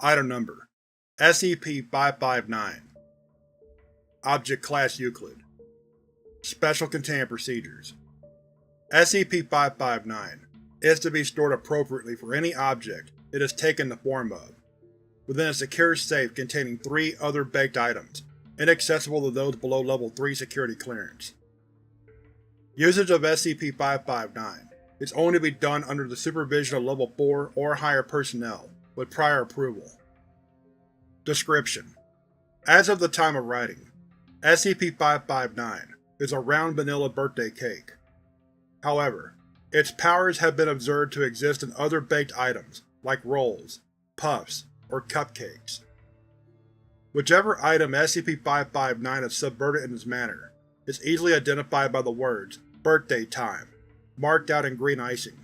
Item Number: SCP-559. Object Class Euclid. Special Containment Procedures. SCP-559 is to be stored appropriately for any object it has taken the form of, within a secure safe containing 3 other baked items, inaccessible to those below Level 3 security clearance. Usage of SCP-559 is only to be done under the supervision of Level 4 or higher personnel, with prior approval. Description: as of the time of writing, SCP-559 is a round vanilla birthday cake. However, its powers have been observed to exist in other baked items like rolls, puffs, or cupcakes. Whichever item SCP-559 has subverted in this manner is easily identified by the words "Birthday Time" marked out in green icing.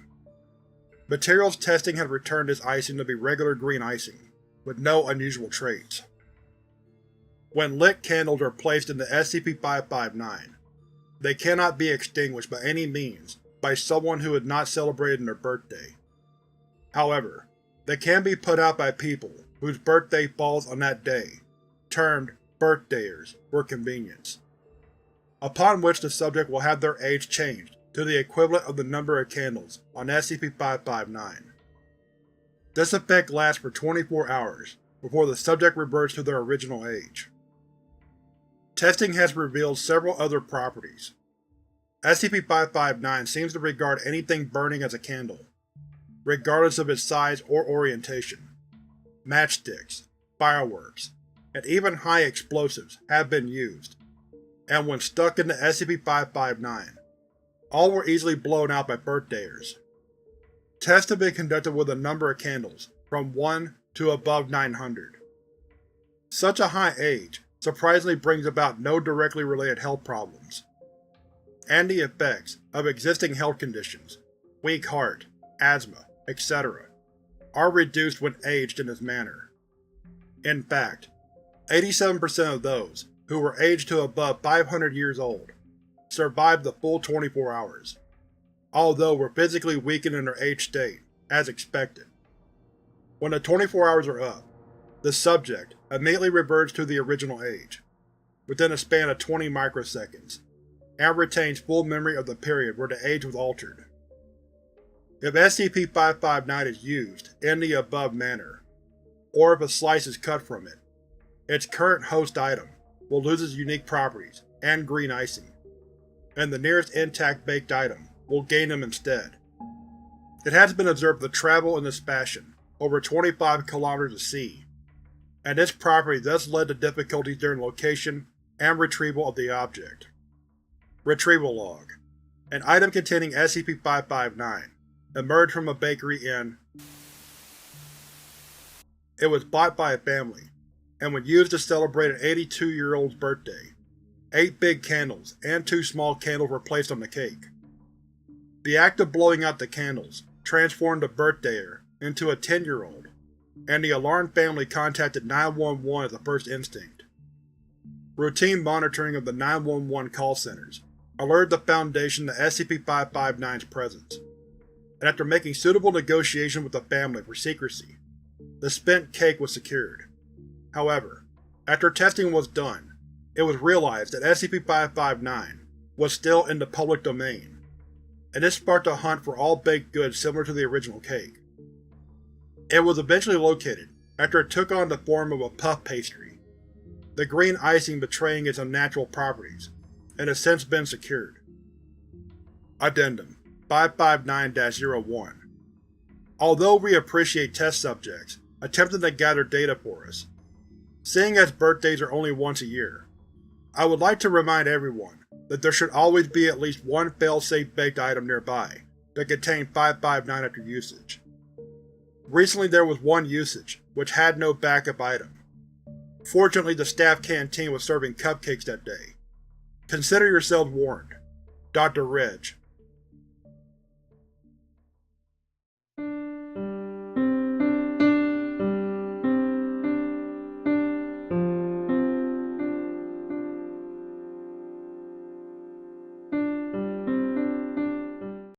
Materials testing have returned this icing to be regular green icing, with no unusual traits. When lit candles are placed into SCP-559, they cannot be extinguished by any means by someone who had not celebrated their birthday. However, they can be put out by people whose birthday falls on that day, termed birthdayers for convenience, upon which the subject will have their age changed to the equivalent of the number of candles on SCP-559. This effect lasts for 24 hours before the subject reverts to their original age. Testing has revealed several other properties. SCP-559 seems to regard anything burning as a candle, regardless of its size or orientation. Matchsticks, fireworks, and even high explosives have been used, and when stuck into SCP-559, all were easily blown out by birthdayers. Tests have been conducted with a number of candles, from 1 to above 900. Such a high age surprisingly brings about no directly related health problems, and the effects of existing health conditions, weak heart, asthma, etc., are reduced when aged in this manner. In fact, 87% of those who were aged to above 500 years old survived the full 24 hours, although were physically weakened in their aged state, as expected. When the 24 hours are up, the subject immediately reverts to the original age, within a span of 20 microseconds, and retains full memory of the period where the age was altered. If SCP-559 is used in the above manner, or if a slice is cut from it, its current host item will lose its unique properties and green icing, and the nearest intact baked item will gain them instead. It has been observed to travel in this fashion over 25 km of sea, and this property thus led to difficulties during location and retrieval of the object. Retrieval Log: an item containing SCP-559 emerged from a bakery in. It was bought by a family, and when used to celebrate an 82-year-old's birthday, 8 big candles and 2 small candles were placed on the cake. The act of blowing out the candles transformed the birthdayer into a 10-year-old, and the alarmed family contacted 911 as a first instinct. Routine monitoring of the 911 call centers alerted the Foundation to SCP-559's presence, and after making suitable negotiation with the family for secrecy, the spent cake was secured. However, after testing was done, it was realized that SCP-559 was still in the public domain, and this sparked a hunt for all baked goods similar to the original cake. It was eventually located after it took on the form of a puff pastry, the green icing betraying its unnatural properties, and has since been secured. Addendum 559-01. Although we appreciate test subjects attempting to gather data for us, seeing as birthdays are only once a year, I would like to remind everyone that there should always be at least one fail-safe baked item nearby that contained 559 after usage. Recently there was one usage which had no backup item. Fortunately, the staff canteen was serving cupcakes that day. Consider yourselves warned. Dr. Reg.